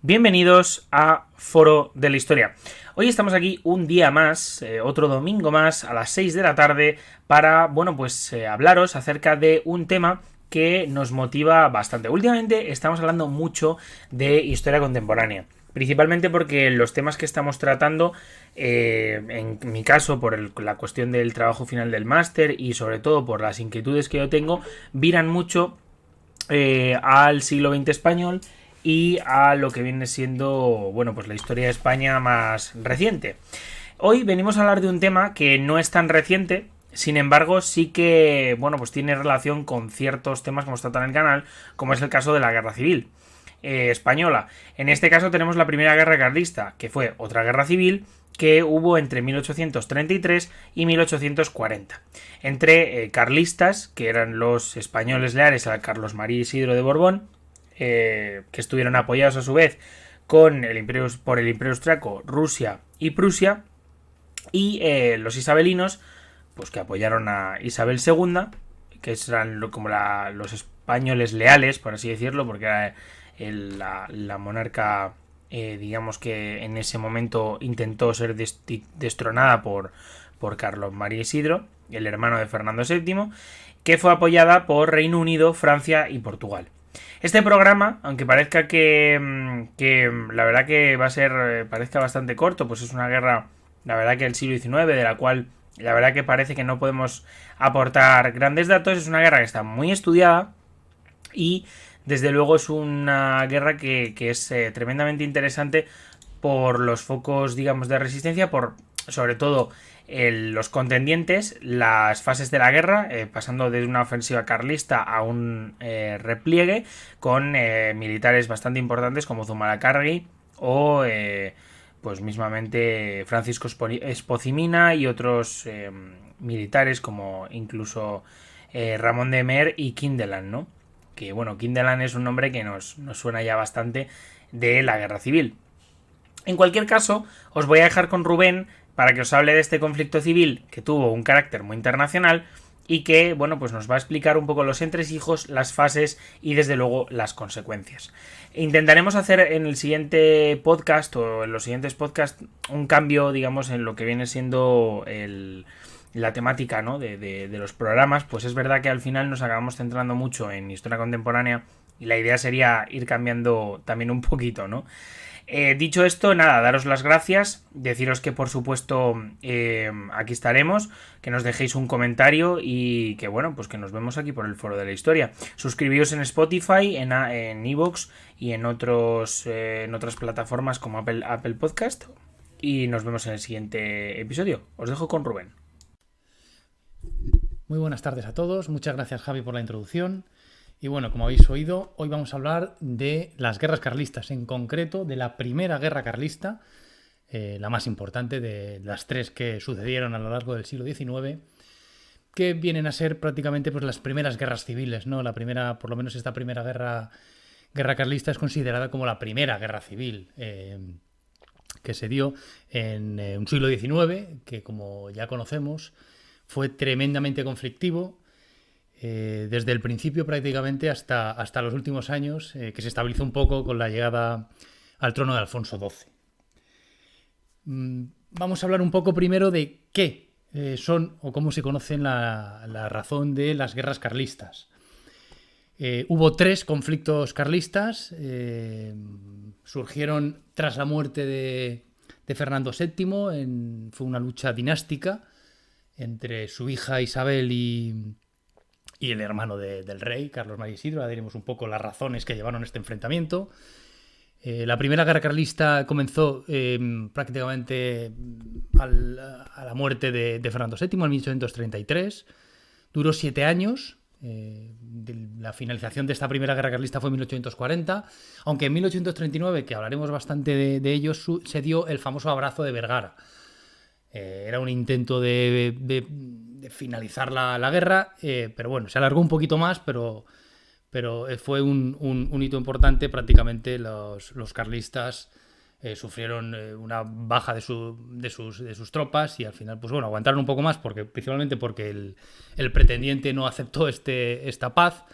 Bienvenidos a Foro de la Historia. Hoy estamos aquí un día más, otro domingo más, a las 6 de la tarde, para, hablaros acerca de un tema que nos motiva bastante. Últimamente estamos hablando mucho de historia contemporánea. Principalmente porque los temas que estamos tratando, en mi caso, la cuestión del trabajo final del máster y sobre todo por las inquietudes que yo tengo, viran mucho al siglo XX español y a lo que viene siendo, la historia de España más reciente. Hoy venimos a hablar de un tema que no es tan reciente, sin embargo, sí que, tiene relación con ciertos temas que hemos tratado en el canal, como es el caso de la Guerra Civil española. En este caso tenemos la Primera Guerra Carlista, que fue otra guerra civil que hubo entre 1833 y 1840. Entre carlistas, que eran los españoles leales a Carlos María Isidro de Borbón, que estuvieron apoyados a su vez por el Imperio Austriaco, Rusia y Prusia, y los isabelinos, pues que apoyaron a Isabel II, que eran los españoles leales, por así decirlo, porque era la monarca, digamos que en ese momento intentó ser destronada por Carlos María Isidro, el hermano de Fernando VII, que fue apoyada por Reino Unido, Francia y Portugal. Este programa, aunque parezca que la verdad que va a ser, parezca bastante corto, pues es una guerra, la verdad que del siglo XIX, de la cual la verdad que parece que no podemos aportar grandes datos. Es una guerra que está muy estudiada y desde luego es una guerra que es tremendamente interesante por los focos, digamos, de resistencia, por sobre todo los contendientes, las fases de la guerra, pasando de una ofensiva carlista a un repliegue con militares bastante importantes como Zumalacárregui o pues mismamente Francisco Espozimina y otros militares como incluso Ramón de Mer y Kindelan, ¿no? Que bueno, Kindelan es un nombre que nos suena ya bastante de la guerra civil. En cualquier caso, os voy a dejar con Rubén para que os hable de este conflicto civil que tuvo un carácter muy internacional y que, pues nos va a explicar un poco los entresijos, las fases y desde luego las consecuencias. Intentaremos hacer en el siguiente podcast o en los siguientes podcasts un cambio, digamos, en lo que viene siendo la temática, ¿no? de los programas. Pues es verdad que al final nos acabamos centrando mucho en historia contemporánea y la idea sería ir cambiando también un poquito, ¿no? Dicho esto, nada, daros las gracias, deciros que por supuesto aquí estaremos, que nos dejéis un comentario y que pues que nos vemos aquí por el Foro de la Historia. Suscribíos en Spotify, en iVoox y en otras plataformas como Apple Podcast y nos vemos en el siguiente episodio. Os dejo con Rubén. Muy buenas tardes a todos, muchas gracias Javi por la introducción. Y bueno, como habéis oído, hoy vamos a hablar de las guerras carlistas, en concreto de la primera guerra carlista, la más importante de las tres que sucedieron a lo largo del siglo XIX, que vienen a ser prácticamente pues, las primeras guerras civiles, ¿no? La primera, por lo menos esta primera guerra carlista es considerada como la primera guerra civil que se dio en un siglo XIX, que como ya conocemos, fue tremendamente conflictivo. Desde el principio prácticamente hasta los últimos años, que se estabilizó un poco con la llegada al trono de Alfonso XII. Vamos a hablar un poco primero de qué son o cómo se conocen la razón de las guerras carlistas. Hubo tres conflictos carlistas, surgieron tras la muerte de Fernando VII, fue una lucha dinástica entre su hija Isabel y el hermano del rey, Carlos María Isidro. Ahora diremos un poco las razones que llevaron a este enfrentamiento. La primera guerra carlista comenzó prácticamente a la muerte de Fernando VII en 1833. Duró 7 años. La finalización de esta primera guerra carlista fue en 1840, aunque en 1839, que hablaremos bastante de ello, se dio el famoso abrazo de Vergara. Era un intento de finalizar la guerra, pero bueno, se alargó un poquito más, pero fue un hito importante. Prácticamente los carlistas sufrieron una baja de sus tropas y al final, pues bueno, aguantaron un poco más, principalmente porque el pretendiente no aceptó esta paz.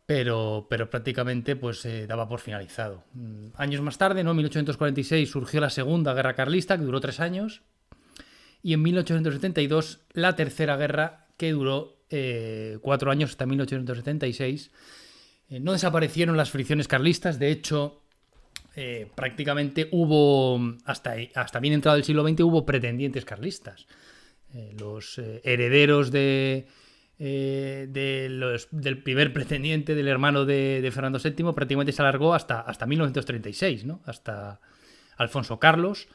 pero prácticamente pues daba por finalizado. Años más tarde, ¿no? En 1846 surgió la Segunda Guerra Carlista, que duró 3 años, y en 1872 la Tercera Guerra, que duró 4 años hasta 1876. No desaparecieron las fricciones carlistas, de hecho, prácticamente hubo, hasta bien entrado el siglo XX, hubo pretendientes carlistas. Los herederos del primer pretendiente, del hermano de Fernando VII, prácticamente se alargó hasta 1936, ¿no? Hasta Alfonso Carlos,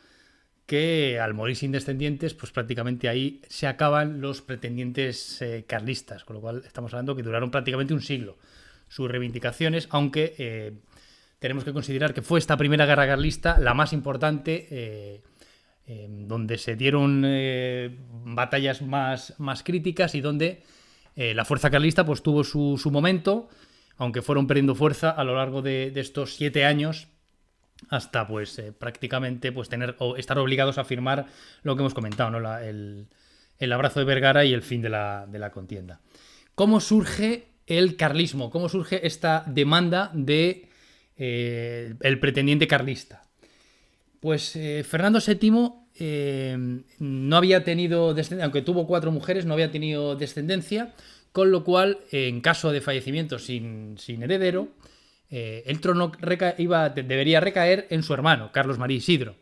que al morir sin descendientes, pues prácticamente ahí se acaban los pretendientes carlistas, con lo cual estamos hablando que duraron prácticamente un siglo sus reivindicaciones, aunque tenemos que considerar que fue esta primera guerra carlista la más importante, donde se dieron batallas más críticas y donde la fuerza carlista pues tuvo su momento, aunque fueron perdiendo fuerza a lo largo de estos 7 años, hasta pues prácticamente pues estar obligados a firmar lo que hemos comentado, ¿no? El abrazo de Vergara y el fin de la contienda. ¿Cómo surge el carlismo? ¿Cómo surge esta demanda de el pretendiente carlista? Pues Fernando VII no había tenido descendencia, aunque tuvo 4 mujeres, no había tenido descendencia, con lo cual, en caso de fallecimiento sin heredero, el trono debería recaer en su hermano, Carlos María Isidro.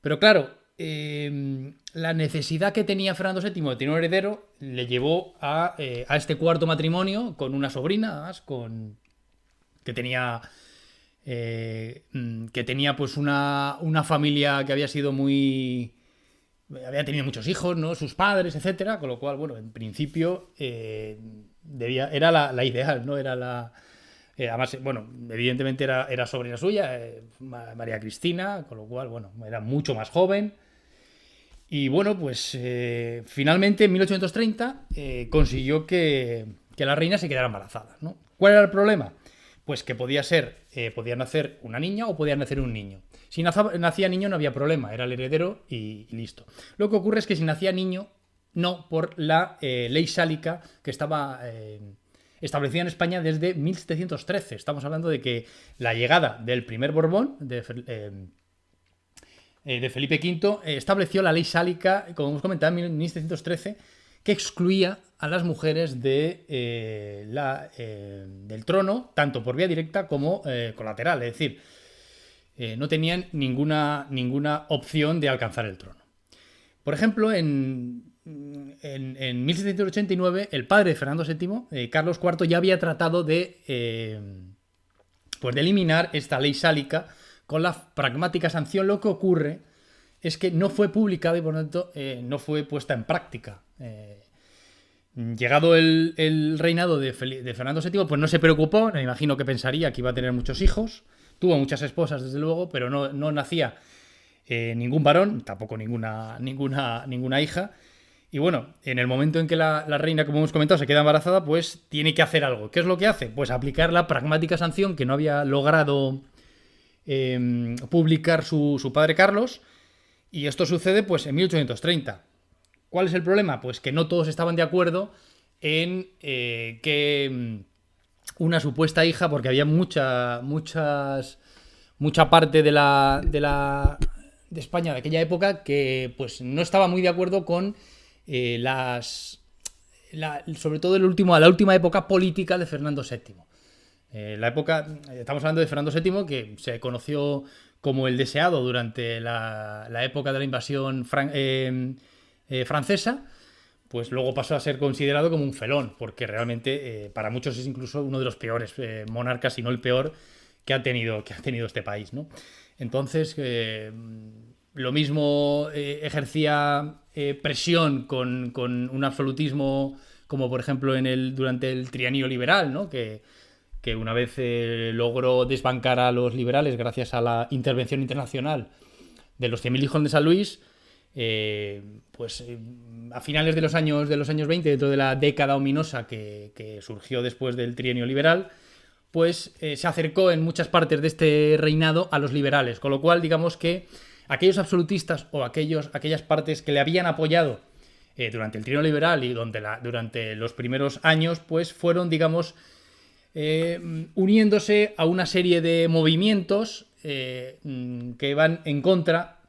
Pero claro, la necesidad que tenía Fernando VII de tener un heredero le llevó a este cuarto matrimonio con una sobrina, además, que tenía pues una familia que había sido había tenido muchos hijos, ¿no? Sus padres, etcétera, con lo cual, bueno, en principio era la ideal, ¿no? Era además, bueno, evidentemente era sobrina suya, María Cristina, con lo cual, bueno, era mucho más joven. Y bueno, pues finalmente en 1830 consiguió que la reina se quedara embarazada, ¿no? ¿Cuál era el problema? Pues que podía nacer una niña o podía nacer un niño. Si nacía niño no había problema, era el heredero y listo. Lo que ocurre es que si nacía niño, no, por la ley sálica que estaba establecida en España desde 1713. Estamos hablando de que la llegada del primer Borbón, de Felipe V, estableció la ley sálica, como hemos comentado, en 1713, que excluía a las mujeres del trono, tanto por vía directa como colateral. Es decir, no tenían ninguna opción de alcanzar el trono. Por ejemplo, en 1789, el padre de Fernando VII, Carlos IV, ya había tratado de eliminar esta ley sálica con la pragmática sanción. Lo que ocurre es que no fue publicada y por lo tanto no fue puesta en práctica. Llegado el reinado de Fernando VII, pues no se preocupó, me imagino que pensaría que iba a tener muchos hijos, tuvo muchas esposas desde luego, pero no nacía ningún varón, tampoco ninguna hija. Y bueno, en el momento en que la reina, como hemos comentado, se queda embarazada, pues tiene que hacer algo. ¿Qué es lo que hace? Pues aplicar la pragmática sanción que no había logrado publicar su padre Carlos, y esto sucede pues en 1830. ¿Cuál es el problema? Pues que no todos estaban de acuerdo en que una supuesta hija, porque había mucha parte de España de aquella época que pues no estaba muy de acuerdo con sobre todo la última época política de Fernando VII. Estamos hablando de Fernando VII, que se conoció como el deseado durante la época de la invasión francesa, pues luego pasó a ser considerado como un felón, porque realmente para muchos es incluso uno de los peores monarcas, si no el peor, que ha tenido este país, ¿no? Entonces, lo mismo ejercía presión con un absolutismo, como por ejemplo durante el trienio liberal, ¿no? Que una vez logró desbancar a los liberales gracias a la intervención internacional de los 100.000 hijos de San Luis. A finales de los años 20, dentro de la década ominosa que surgió después del trienio liberal, pues se acercó en muchas partes de este reinado a los liberales, con lo cual digamos que aquellos absolutistas o aquellas partes que le habían apoyado durante el trienio liberal y durante los primeros años, pues fueron, digamos, uniéndose a una serie de movimientos que van en contra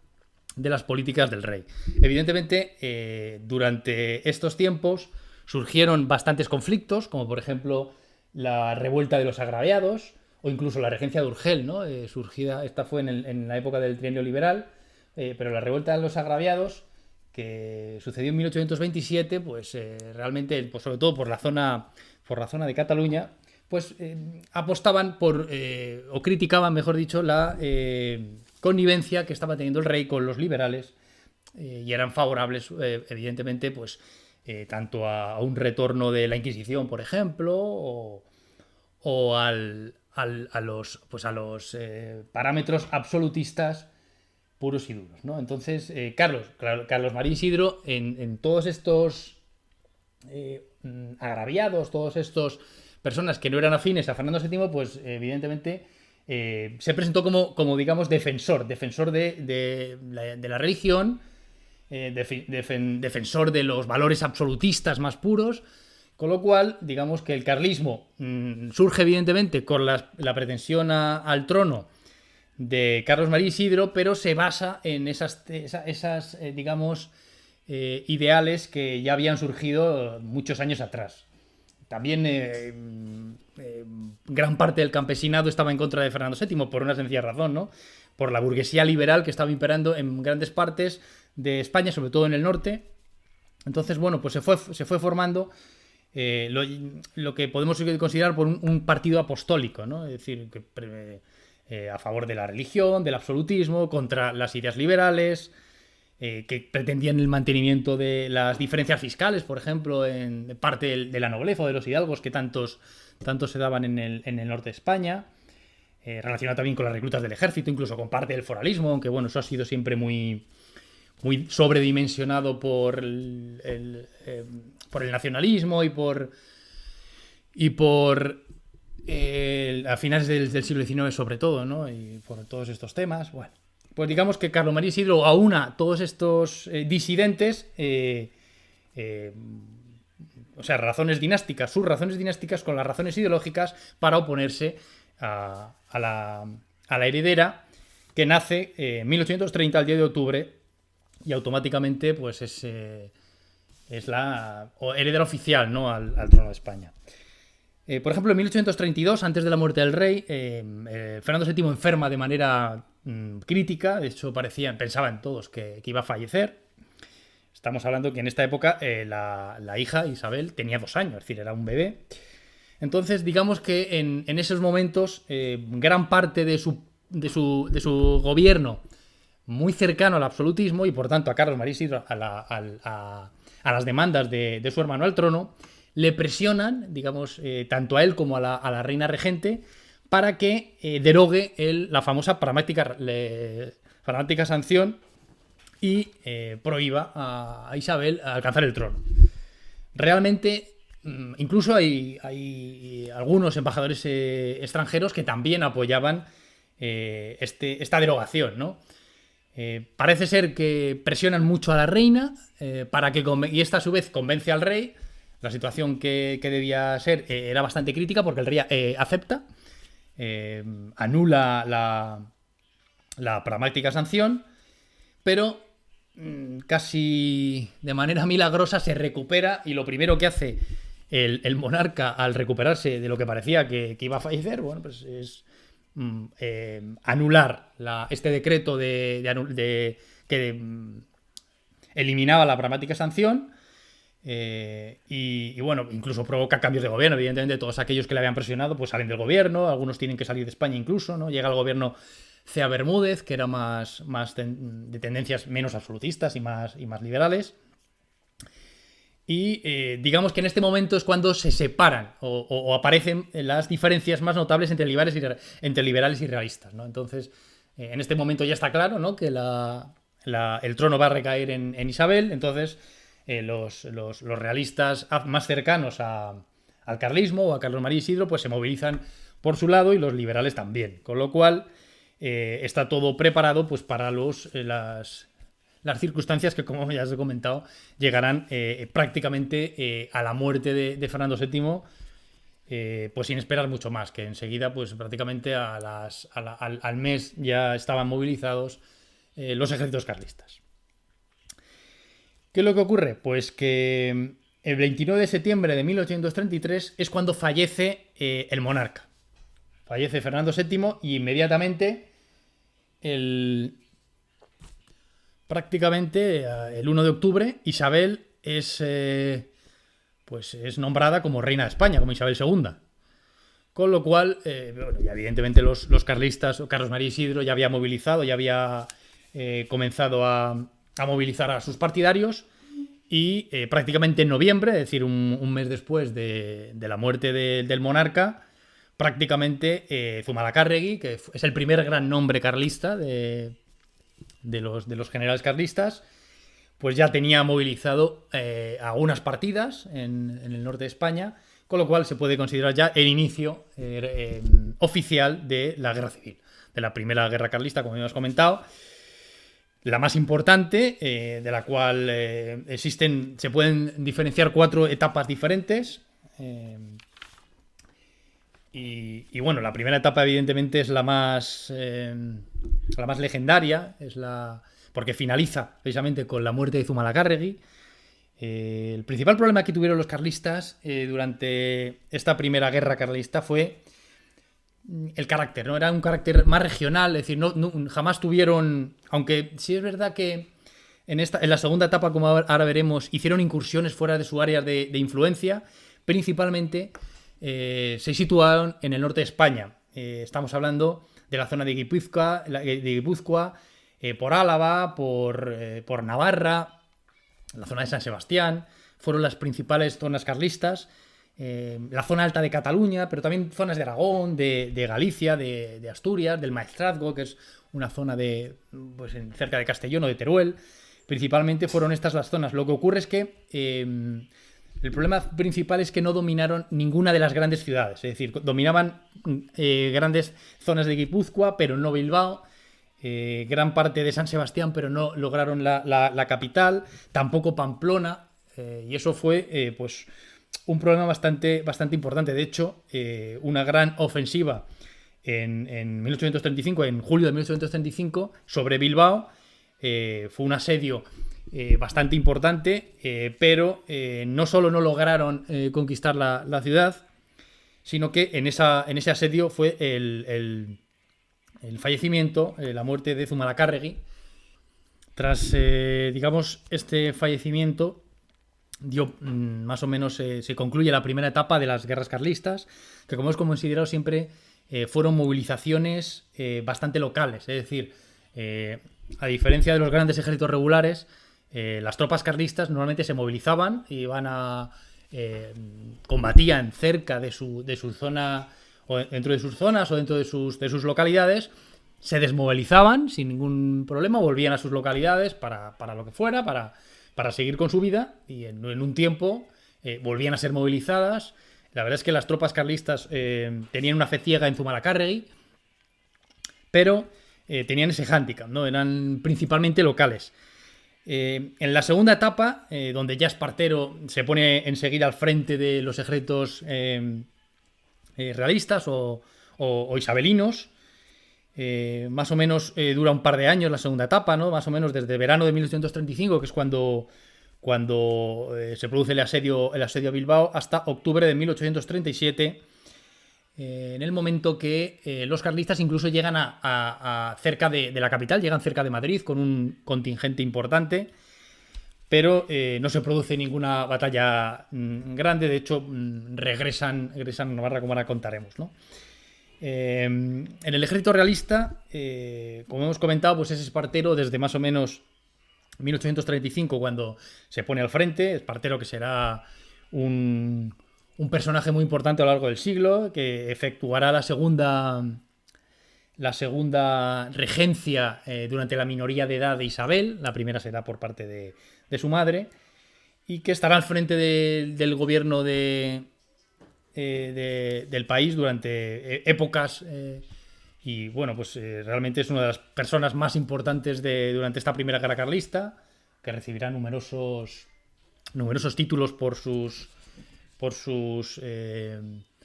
de las políticas del rey. Evidentemente, durante estos tiempos surgieron bastantes conflictos, como por ejemplo la revuelta de los agraviados, o incluso la regencia de Urgel, ¿no? Surgida, esta fue en la época del trienio liberal, pero la revuelta de los agraviados, que sucedió en 1827, pues realmente, pues, sobre todo por la zona de Cataluña, pues apostaban por, o criticaban, mejor dicho, la connivencia que estaba teniendo el rey con los liberales, y eran favorables, evidentemente, pues tanto a un retorno de la Inquisición, por ejemplo, o a los parámetros absolutistas puros y duros, ¿no? Entonces, Carlos María Isidro, en todos estos agraviados, todos estos personas que no eran afines a Fernando VII, pues evidentemente se presentó como digamos, defensor de la religión, defensor de los valores absolutistas más puros, con lo cual, digamos que el carlismo surge evidentemente con la pretensión al trono de Carlos María Isidro, pero se basa en esas digamos, ideales que ya habían surgido muchos años atrás. También gran parte del campesinado estaba en contra de Fernando VII por una sencilla razón, ¿no? Por la burguesía liberal que estaba imperando en grandes partes de España, sobre todo en el norte. Entonces, bueno, pues se fue formando lo que podemos considerar por un partido apostólico, ¿no? Es decir, a favor de la religión, del absolutismo, contra las ideas liberales, que pretendían el mantenimiento de las diferencias fiscales, por ejemplo, en parte de la nobleza o de los hidalgos que tantos se daban en el norte de España, relacionado también con las reclutas del ejército, incluso con parte del foralismo, aunque bueno, eso ha sido siempre muy sobredimensionado por el nacionalismo y por a finales del siglo XIX sobre todo, ¿no? Y por todos estos temas. Bueno, pues digamos que Carlos María Isidro aúna todos estos disidentes, o sea, razones dinásticas, sus razones dinásticas con las razones ideológicas para oponerse a la heredera, que nace en 1830, al 10 de octubre, y automáticamente pues es la heredera oficial, ¿no? al trono de España. Por ejemplo, en 1832, antes de la muerte del rey, Fernando VII enferma de manera crítica. De hecho, pensaban todos que iba a fallecer. Estamos hablando que en esta época la hija Isabel tenía 2 años, es decir, era un bebé. Entonces, digamos que en esos momentos, gran parte de su gobierno, muy cercano al absolutismo y por tanto a Carlos María Isidro, a las demandas de su hermano al trono, le presionan, digamos, tanto a él como a la reina regente, para que derogue la famosa pragmática sanción y prohíba a Isabel alcanzar el trono. Realmente, incluso hay algunos embajadores extranjeros que también apoyaban esta derogación, ¿no? Parece ser que presionan mucho a la reina y esta a su vez convence al rey. La situación que debía ser era bastante crítica porque el rey acepta, anula la pragmática sanción, pero casi de manera milagrosa se recupera, y lo primero que hace el monarca al recuperarse de lo que parecía que iba a fallecer, bueno, pues es anular este decreto que eliminaba la pragmática sanción. Y bueno, incluso provoca cambios de gobierno. Evidentemente, todos aquellos que le habían presionado pues salen del gobierno, algunos tienen que salir de España incluso, ¿no? Llega al gobierno Cea Bermúdez, que era más de tendencias menos absolutistas y más liberales. Y digamos que en este momento es cuando se separan o aparecen las diferencias más notables entre liberales y realistas, ¿no? Entonces, en este momento ya está claro, ¿no? Que el trono va a recaer en Isabel. Entonces los realistas más cercanos al carlismo o a Carlos María Isidro pues se movilizan por su lado, y los liberales también, con lo cual está todo preparado pues para las circunstancias que, como ya os he comentado, llegarán prácticamente a la muerte de Fernando VII, pues sin esperar mucho más, que enseguida, pues prácticamente al mes ya estaban movilizados los ejércitos carlistas. ¿Qué es lo que ocurre? Pues que el 29 de septiembre de 1833 es cuando fallece el monarca. Fallece Fernando VII y inmediatamente prácticamente el 1 de octubre Isabel es nombrada como reina de España, como Isabel II. Con lo cual, bueno, ya evidentemente los carlistas, Carlos María Isidro ya había movilizado, ya había comenzado a movilizar a sus partidarios y prácticamente en noviembre, es decir, un mes después de la muerte del monarca, prácticamente Zumalacárregui, que es el primer gran nombre carlista de los generales carlistas, pues ya tenía movilizado algunas partidas en el norte de España, con lo cual se puede considerar ya el inicio oficial de la guerra civil, de la primera guerra carlista, como hemos comentado. La más importante, de la cual se pueden diferenciar 4 etapas diferentes. Y bueno, la primera etapa evidentemente es la más legendaria, porque finaliza precisamente con la muerte de Zumalacárregui. El principal problema que tuvieron los carlistas durante esta primera guerra carlista fue el carácter, ¿no? Era un carácter más regional, es decir, jamás tuvieron, aunque sí es verdad que en la segunda etapa, como ahora veremos, hicieron incursiones fuera de su área de influencia, principalmente se situaron en el norte de España. Estamos hablando de la zona de Guipúzcoa, por Álava, por Navarra, la zona de San Sebastián, fueron las principales zonas carlistas. La zona alta de Cataluña, pero también zonas de Aragón, de Galicia, de Asturias, del Maestrazgo, que es una zona cerca de Castellón o de Teruel. Principalmente fueron estas las zonas. Lo que ocurre es que el problema principal es que no dominaron ninguna de las grandes ciudades. Es decir, dominaban grandes zonas de Guipúzcoa, pero no Bilbao. Gran parte de San Sebastián, pero no lograron la capital. Tampoco Pamplona. Y eso fue, un problema bastante importante. De hecho, una gran ofensiva en 1835, en julio de 1835, sobre Bilbao, fue un asedio bastante importante, pero no solo no lograron conquistar la ciudad, sino que en ese asedio fue el fallecimiento, la muerte de Zumalacárregui. Tras, este fallecimiento, más o menos se concluye la primera etapa de las guerras carlistas, que como hemos considerado siempre fueron movilizaciones bastante locales. Es decir, a diferencia de los grandes ejércitos regulares, las tropas carlistas normalmente se movilizaban y combatían cerca de su zona, o dentro de sus zonas o dentro de sus localidades, se desmovilizaban sin ningún problema, volvían a sus localidades para lo que fuera, para seguir con su vida, y en un tiempo volvían a ser movilizadas. La verdad es que las tropas carlistas tenían una fe ciega en Zumalacárregui, pero tenían ese hándicap, ¿no? Eran principalmente locales. En la segunda etapa, donde ya Espartero se pone enseguida al frente de los ejércitos realistas o isabelinos, más o menos dura un par de años la segunda etapa, ¿no? Más o menos desde verano de 1835, que es cuando se produce el asedio a Bilbao, hasta octubre de 1837, en el momento que los carlistas incluso llegan a cerca de la capital, llegan cerca de Madrid con un contingente importante, pero no se produce ninguna batalla grande. De hecho, regresan a Navarra, como ahora contaremos, ¿no? En el ejército realista, como hemos comentado, pues es Espartero desde más o menos 1835, cuando se pone al frente. Espartero, que será un personaje muy importante a lo largo del siglo, que efectuará la segunda regencia durante la minoría de edad de Isabel. La primera será por parte de su madre, y que estará al frente del gobierno del país durante épocas, y bueno, pues realmente es una de las personas más importantes durante esta primera guerra carlista, que recibirá numerosos títulos por sus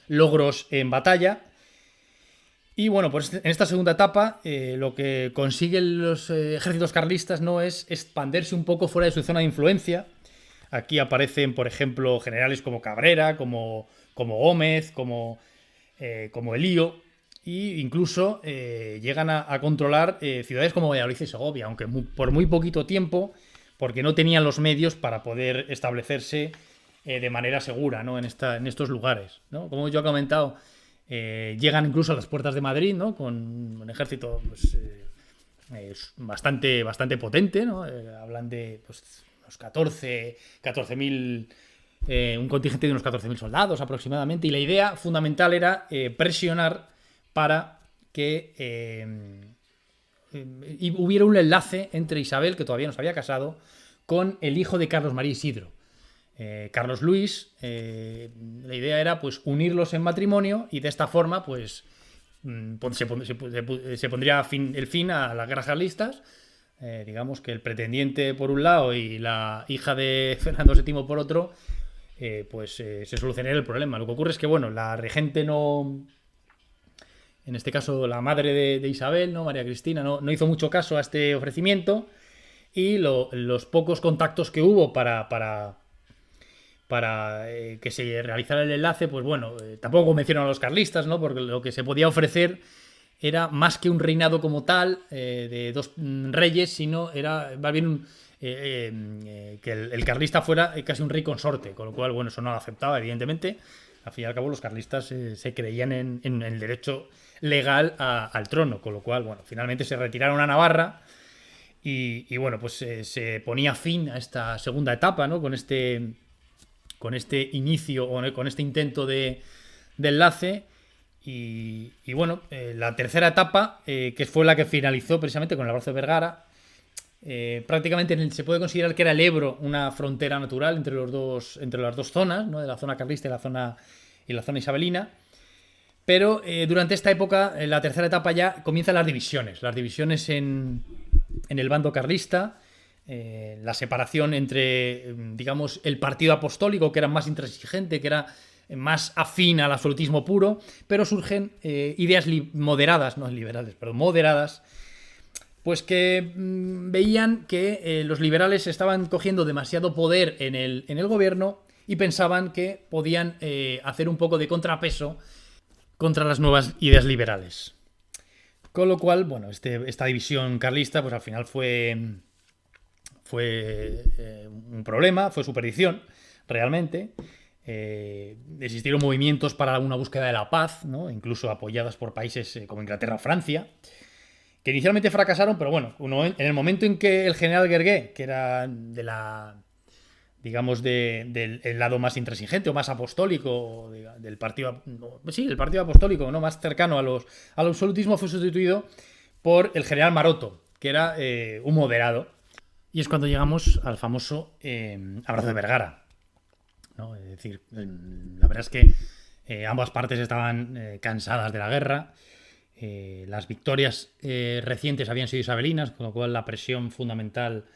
logros en batalla. Y bueno, pues en esta segunda etapa lo que consiguen los ejércitos carlistas no es expandirse un poco fuera de su zona de influencia. Aquí aparecen, por ejemplo, generales como Cabrera, como Gómez, como Elío, e incluso llegan a controlar ciudades como Valladolid y Segovia, aunque por muy poquito tiempo, porque no tenían los medios para poder establecerse de manera segura, ¿no? en estos lugares, ¿no? Como yo he comentado, llegan incluso a las puertas de Madrid, ¿no? Con un ejército pues, bastante potente, ¿no? Hablan de pues, unos 14.000, un contingente de unos 14.000 soldados aproximadamente, y la idea fundamental era presionar para que hubiera un enlace entre Isabel, que todavía no se había casado, con el hijo de Carlos María Isidro. Carlos Luis, la idea era pues unirlos en matrimonio y de esta forma pues se pondría el fin a las guerras carlistas. Digamos que el pretendiente por un lado y la hija de Fernando VII por otro, se solucionaría el problema. Lo que ocurre es que, bueno, la regente no... En este caso, la madre de Isabel, ¿no? María Cristina, no hizo mucho caso a este ofrecimiento, y los pocos contactos que hubo para que se realizara el enlace, pues bueno, tampoco convencieron a los carlistas, ¿no? Porque lo que se podía ofrecer era más que un reinado como tal, de dos reyes, sino era más bien que el carlista fuera casi un rey consorte, con lo cual, bueno, eso no lo aceptaba, evidentemente. Al fin y al cabo, los carlistas se creían en el derecho legal al trono, con lo cual, bueno, finalmente se retiraron a Navarra y bueno, pues se ponía fin a esta segunda etapa, ¿no? Con este inicio, o con este intento de enlace. Y bueno, la tercera etapa, que fue la que finalizó precisamente con el abrazo de Vergara, prácticamente se puede considerar que era el Ebro una frontera natural entre las dos zonas, ¿no? De la zona carlista y la zona isabelina. Pero durante esta época, en la tercera etapa, ya comienzan las divisiones en el bando carlista. La separación entre, digamos, el partido apostólico, que era más intransigente, que era más afín al absolutismo puro, pero surgen ideas moderadas, no liberales, pero moderadas, pues que veían que los liberales estaban cogiendo demasiado poder en el gobierno y pensaban que podían hacer un poco de contrapeso contra las nuevas ideas liberales. Con lo cual, bueno, esta división carlista, pues al final fue un problema, fue su perdición, realmente. Existieron movimientos para una búsqueda de la paz, ¿no? Incluso apoyadas por países como Inglaterra o Francia, que inicialmente fracasaron, pero bueno, en el momento en que el general Guergué, que era del lado más intransigente o más apostólico del partido, el partido apostólico, ¿no? Más cercano al absolutismo, fue sustituido por el general Maroto, que era un moderado. Y es cuando llegamos al famoso abrazo de Vergara, ¿no? Es decir, la verdad es que ambas partes estaban cansadas de la guerra. Las victorias recientes habían sido isabelinas, con lo cual la presión fundamental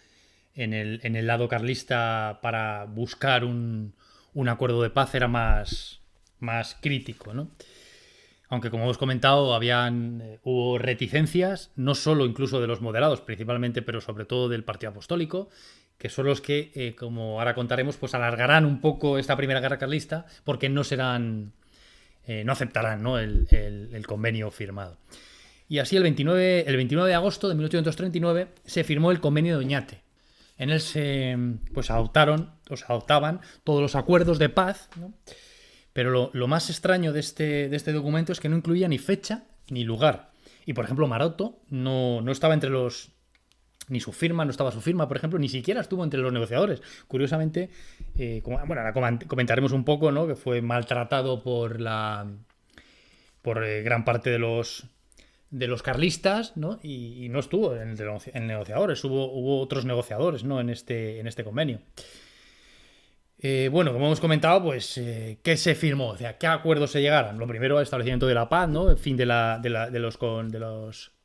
en el lado carlista para buscar un acuerdo de paz era más crítico, ¿no? Aunque, como hemos comentado, hubo reticencias, no solo incluso de los moderados principalmente, pero sobre todo del partido apostólico, que son los que, como ahora contaremos, pues alargarán un poco esta primera guerra carlista, porque no aceptarán, ¿no? el convenio firmado. Y así el 29 de agosto de 1839 se firmó el convenio de Oñate. En él se adoptaban todos los acuerdos de paz, ¿no? Pero lo más extraño de este documento es que no incluía ni fecha ni lugar. Y, por ejemplo, Maroto no estaba entre los... Ni su firma, no estaba su firma, por ejemplo, ni siquiera estuvo entre los negociadores. Curiosamente, ahora comentaremos un poco, ¿no? Que fue maltratado por gran parte de los carlistas, ¿no? Y no estuvo en negociadores. Hubo otros negociadores, ¿no? En este convenio. Bueno, como hemos comentado, pues, ¿qué se firmó? O sea, ¿qué acuerdos se llegaron? Lo primero, el establecimiento de la paz, ¿no? El fin de los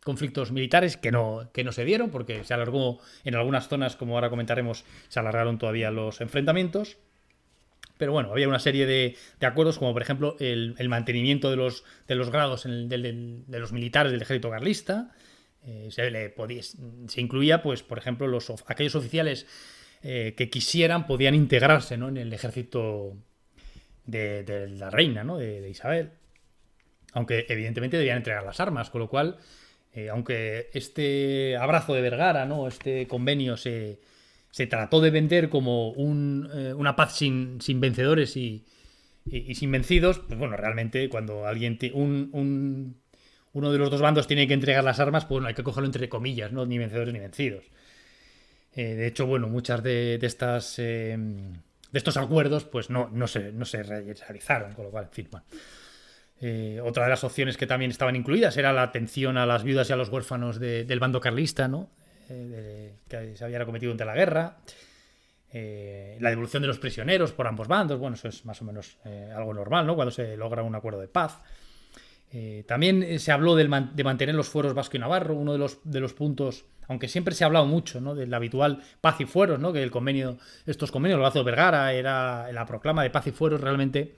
conflictos militares que no se dieron, porque se alargó en algunas zonas, como ahora comentaremos, se alargaron todavía los enfrentamientos. Pero bueno, había una serie de acuerdos, como por ejemplo el mantenimiento de los grados de los militares del ejército carlista. Se incluía, pues, por ejemplo, aquellos oficiales que quisieran podían integrarse, ¿no?, en el ejército de la reina, ¿no?, de Isabel. Aunque evidentemente debían entregar las armas, con lo cual, aunque este abrazo de Vergara, ¿no?, este convenio se trató de vender como una paz sin vencedores y sin vencidos, pues bueno, realmente cuando alguien uno de los dos bandos tiene que entregar las armas, pues bueno, hay que cogerlo entre comillas, ¿no?, ni vencedores ni vencidos. De hecho, bueno, muchas de estos acuerdos pues no se realizaron, con lo cual, en fin, bueno. Otra de las opciones que también estaban incluidas era la atención a las viudas y a los huérfanos del bando carlista, ¿no?, que se había cometido durante la guerra. La devolución de los prisioneros por ambos bandos, bueno, eso es más o menos algo normal, ¿no?, cuando se logra un acuerdo de paz. También se habló de mantener los fueros vasco y navarro, uno de los puntos, aunque siempre se ha hablado mucho, ¿no?, de la habitual paz y fueros, ¿no?, que estos convenios, el Lazo de Vergara, era la proclama de paz y fueros. Realmente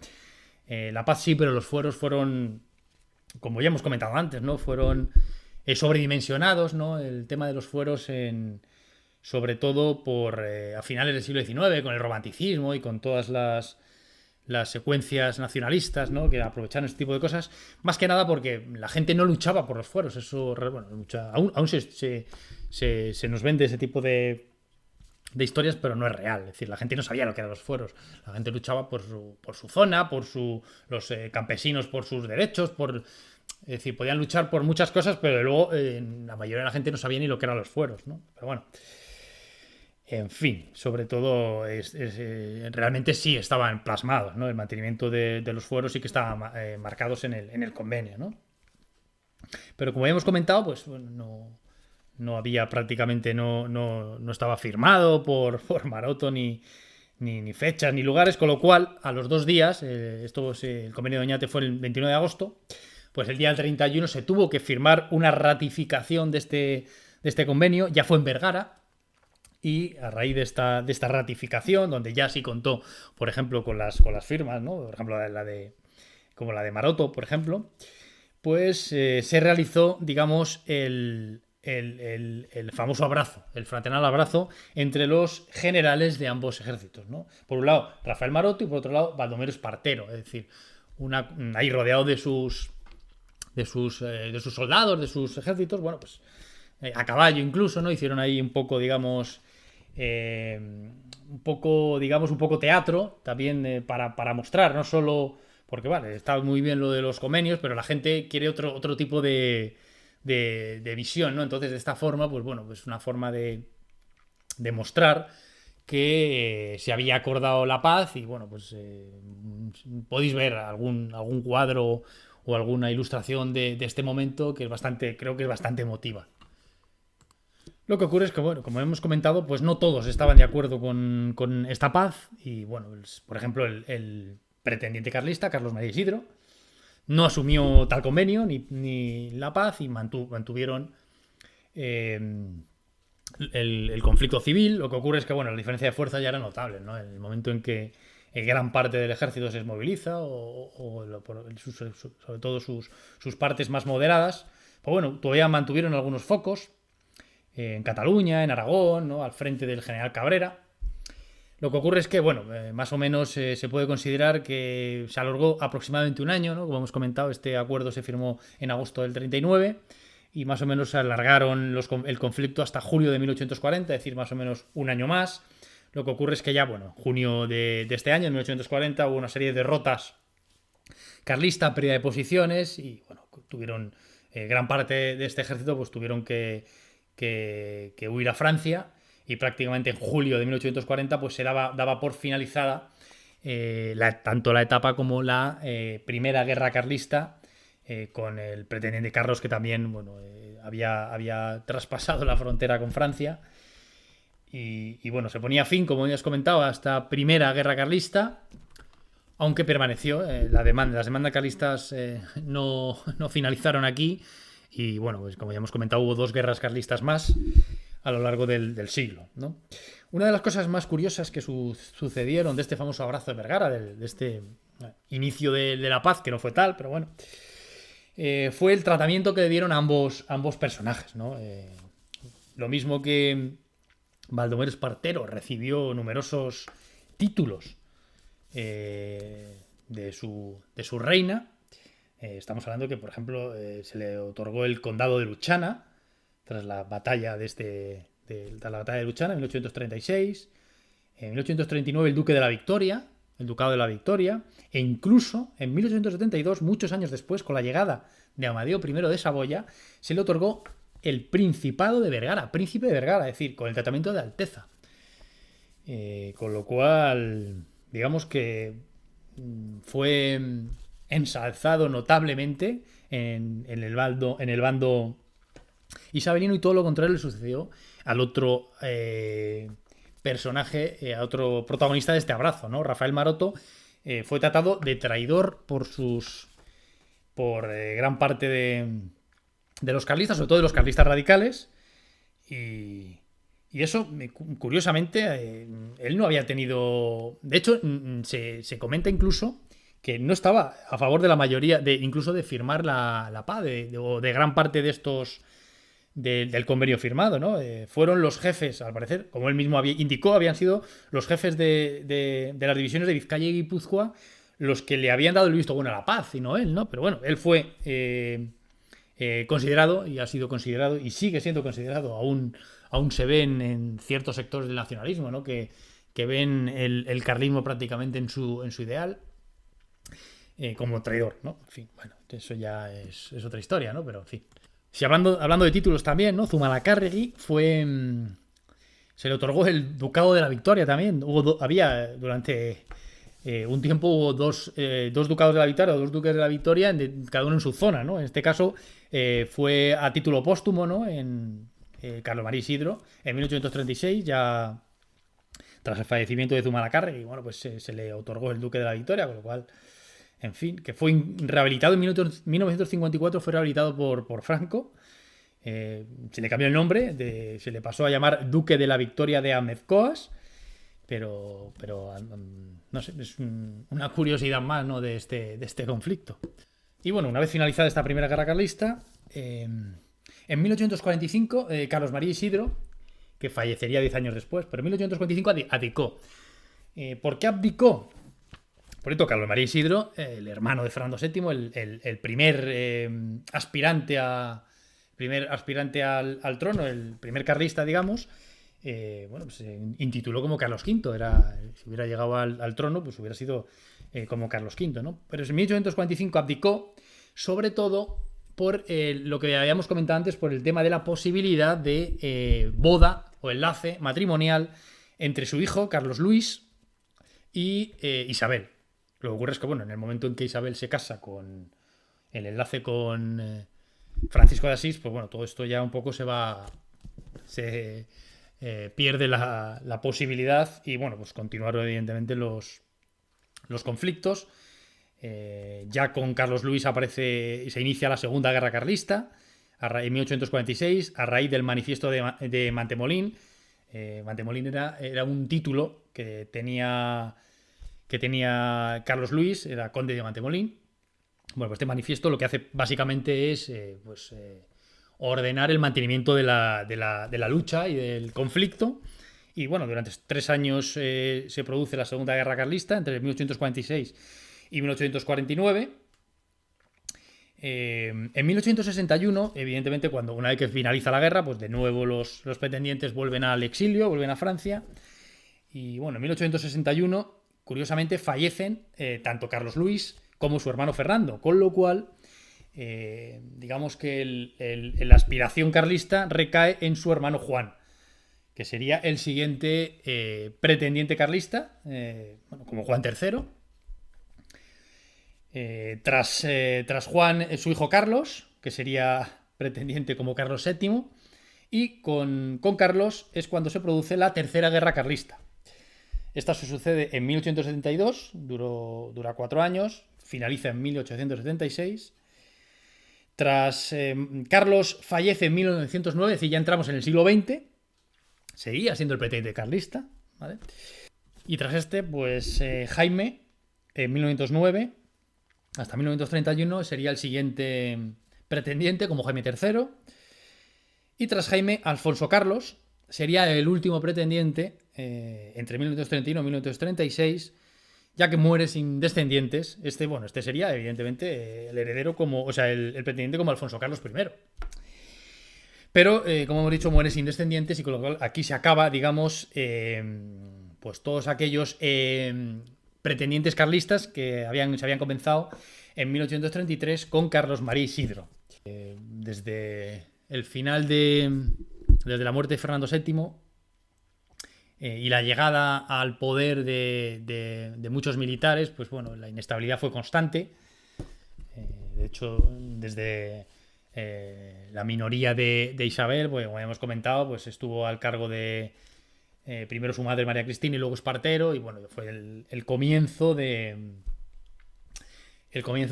la paz sí, pero los fueros fueron, como ya hemos comentado antes, ¿no?, fueron sobredimensionados, ¿no?, el tema de los fueros sobre todo a finales del siglo XIX, con el romanticismo y con todas las secuencias nacionalistas, ¿no?, que aprovecharon este tipo de cosas, más que nada porque la gente no luchaba por los fueros. Eso, bueno, aún se nos vende ese tipo de historias, pero no es real. Es decir, la gente no sabía lo que eran los fueros. La gente luchaba por su zona, los campesinos por sus derechos, es decir, podían luchar por muchas cosas, pero luego la mayoría de la gente no sabía ni lo que eran los fueros, ¿no? Pero bueno, en fin, sobre todo realmente sí estaban plasmados, ¿no? El mantenimiento de los fueros sí que estaban marcados en el convenio, ¿no? Pero como ya hemos comentado, pues bueno, no había prácticamente, no estaba firmado por Maroto ni fechas ni lugares, con lo cual a los 2 días, el convenio de Oñate fue el 29 de agosto, pues el día del 31 se tuvo que firmar una ratificación de este convenio. Ya fue en Vergara. Y a raíz de esta ratificación, donde ya sí contó, por ejemplo, con las firmas, ¿no?, por ejemplo, como la de Maroto, por ejemplo, pues se realizó, digamos, el famoso abrazo, el fraternal abrazo entre los generales de ambos ejércitos, ¿no? Por un lado, Rafael Maroto, y por otro lado, Baldomero Espartero, es decir, ahí rodeado de sus soldados, de sus ejércitos, bueno, pues a caballo incluso, ¿no? Hicieron ahí un poco, digamos, un poco teatro también, para mostrar, no solo porque, vale, está muy bien lo de los convenios, pero la gente quiere otro tipo de visión, ¿no? Entonces, de esta forma, pues bueno, pues una forma de mostrar que se había acordado la paz. Y bueno, pues podéis ver algún cuadro o alguna ilustración de este momento que creo que es bastante emotiva. Lo que ocurre es que, bueno, como hemos comentado, pues no todos estaban de acuerdo con esta paz. Y bueno, por ejemplo, el pretendiente carlista, Carlos María Isidro, no asumió tal convenio ni la paz, y mantuvieron el conflicto civil. Lo que ocurre es que, bueno, la diferencia de fuerza ya era notable, ¿no? En el momento en que gran parte del ejército se desmoviliza, sobre todo sus partes más moderadas, pues bueno, todavía mantuvieron algunos focos en Cataluña, en Aragón, ¿no?, al frente del general Cabrera. Lo que ocurre es que, bueno, más o menos se puede considerar que se alargó aproximadamente un año, ¿no? Como hemos comentado, este acuerdo se firmó en agosto del 39 y más o menos se alargaron el conflicto hasta julio de 1840, es decir, más o menos un año más. Lo que ocurre es que ya, bueno, en junio de este año, en 1840, hubo una serie de derrotas carlista, pérdida de posiciones, y bueno, tuvieron gran parte de este ejército, pues tuvieron que huir a Francia. Y prácticamente en julio de 1840 pues se daba por finalizada tanto la etapa como la primera guerra carlista, con el pretendiente Carlos, que también, bueno, había traspasado la frontera con Francia. Y bueno, se ponía fin, como ya os comentado, a esta primera guerra carlista, aunque permaneció. Las demandas carlistas no finalizaron aquí. Y bueno, pues como ya hemos comentado, hubo 2 guerras carlistas más. a lo largo del siglo, ¿no? Una de las cosas más curiosas que sucedieron de este famoso abrazo de Vergara, de este inicio de la paz, que no fue tal, pero bueno, fue el tratamiento que le dieron a ambos personajes, ¿no? Lo mismo que Baldomero Espartero recibió numerosos títulos de su reina. Estamos hablando que, por ejemplo, se le otorgó el condado de Luchana tras la batalla de Luchana en 1836. En 1839 el duque de la Victoria, el ducado de la Victoria, e incluso en 1872, muchos años después, con la llegada de Amadeo I de Saboya, se le otorgó el Principado de Vergara, príncipe de Vergara, es decir, con el tratamiento de alteza. Con lo cual, digamos que fue ensalzado notablemente en el bando isabelino, y todo lo contrario le sucedió al otro personaje, a otro protagonista de este abrazo, ¿no? Rafael Maroto fue tratado de traidor por gran parte de los carlistas, sobre todo de los carlistas radicales, y eso, curiosamente, él no había tenido... De hecho, se comenta incluso que no estaba a favor de la mayoría, incluso de firmar la paz, o de gran parte de estos... del convenio firmado, ¿no? Fueron los jefes, al parecer, como él mismo indicó, habían sido los jefes de las divisiones de Vizcaya y Guipúzcoa los que le habían dado el visto bueno a la paz, y no él, ¿no? Pero bueno, él fue considerado, y ha sido considerado, y sigue siendo considerado, aún se ven en ciertos sectores del nacionalismo, ¿no? Que ven el carlismo prácticamente en su ideal, como traidor, ¿no? En fin, bueno, eso ya es otra historia, ¿no? Pero en fin. Si hablando de títulos también, ¿no? Zumalacárregui se le otorgó el ducado de la Victoria también. Había durante un tiempo hubo dos ducados de la Victoria, o dos duques de la Victoria, cada uno en su zona, ¿no? En este caso fue a título póstumo, ¿no? En Carlos María Isidro, en 1836, ya tras el fallecimiento de Zumalacárregui, bueno, pues se le otorgó el duque de la Victoria, con lo cual, en fin, que fue rehabilitado en 1954, fue rehabilitado por Franco. Se le cambió el nombre, se le pasó a llamar Duque de la Victoria de Amézcoas, pero no sé, es una curiosidad más, ¿no? de este conflicto. Y bueno, una vez finalizada esta primera guerra carlista, en 1845 Carlos María Isidro, que fallecería 10 años después, pero en 1845 abdicó. ¿Por qué abdicó? Por esto, Carlos María Isidro, el hermano de Fernando VII, el primer aspirante al trono, el primer carlista, digamos, bueno, pues se intituló como Carlos V. Si hubiera llegado al trono, pues hubiera sido como Carlos V, ¿no? Pero en 1845 abdicó, sobre todo por lo que habíamos comentado antes, por el tema de la posibilidad de boda o enlace matrimonial entre su hijo, Carlos Luis, y Isabel. Lo que ocurre es que, bueno, en el momento en que Isabel se casa con el enlace con Francisco de Asís, pues bueno, todo esto ya un poco se pierde la posibilidad, y bueno, pues continuaron evidentemente los conflictos. Ya con Carlos Luis se inicia la Segunda Guerra Carlista en 1846, a raíz del manifiesto de Mantemolín. Mantemolín era un título que tenía Carlos Luis, era conde de Mantemolín. Bueno, pues este manifiesto lo que hace básicamente es ordenar el mantenimiento de la lucha y del conflicto. Y bueno, durante 3 años se produce la Segunda Guerra Carlista, entre 1846 y 1849. En 1861, evidentemente, una vez que finaliza la guerra, pues de nuevo los pretendientes vuelven al exilio, vuelven a Francia. Y bueno, en 1861, curiosamente, fallecen tanto Carlos Luis como su hermano Fernando, con lo cual digamos que la aspiración carlista recae en su hermano Juan, que sería el siguiente pretendiente carlista, como Juan III. Tras Juan, su hijo Carlos, que sería pretendiente como Carlos VII, y con Carlos es cuando se produce la Tercera Guerra Carlista. Esta se sucede en 1872, dura 4 años, finaliza en 1876. Tras Carlos fallece en 1909, es decir, ya entramos en el siglo XX, seguía siendo el pretendiente carlista, ¿vale? Y tras este, pues Jaime, en 1909 hasta 1931 sería el siguiente pretendiente como Jaime III. Y tras Jaime, Alfonso Carlos sería el último pretendiente entre 1931 y 1936, ya que muere sin descendientes. Este sería evidentemente el heredero el pretendiente como Alfonso Carlos I. Pero, como hemos dicho, muere sin descendientes y con lo cual aquí se acaba, digamos, pues todos aquellos pretendientes carlistas que se habían comenzado en 1833 con Carlos María Isidro. Desde el final desde la muerte de Fernando VII y la llegada al poder de muchos militares, pues bueno, la inestabilidad fue constante. De hecho, desde la minoría de Isabel, pues, como hemos comentado, pues estuvo al cargo de primero su madre María Cristina y luego Espartero, y bueno, fue el comienzo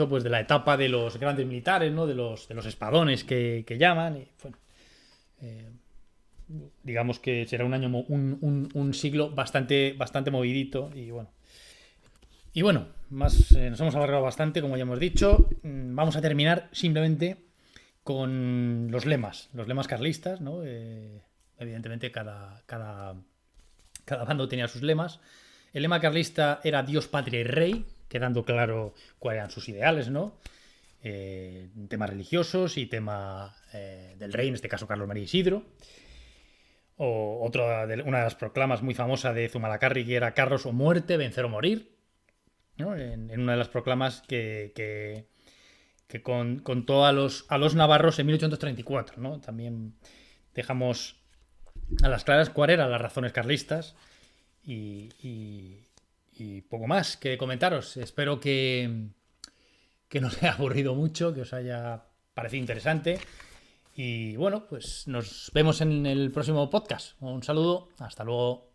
pues de la etapa de los grandes militares, ¿no? de los espadones que llaman. Y, bueno, digamos que será un siglo bastante movidito y bueno, nos hemos alargado bastante, como ya hemos dicho. Vamos a terminar simplemente con los lemas carlistas, ¿no? Evidentemente cada bando tenía sus lemas. El lema carlista era Dios, patria y rey, quedando claro cuáles eran sus ideales, ¿no? Temas religiosos y tema del rey, en este caso Carlos María Isidro. O una de las proclamas muy famosas de Zumalacárregui, que era Carlos o muerte, vencer o morir, ¿no? En una de las proclamas que contó a los navarros en 1834, ¿no? También dejamos a las claras cuáles eran las razones carlistas y poco más que comentaros. Espero que no os haya aburrido mucho, que os haya parecido interesante. Y bueno, pues nos vemos en el próximo podcast. Un saludo, hasta luego.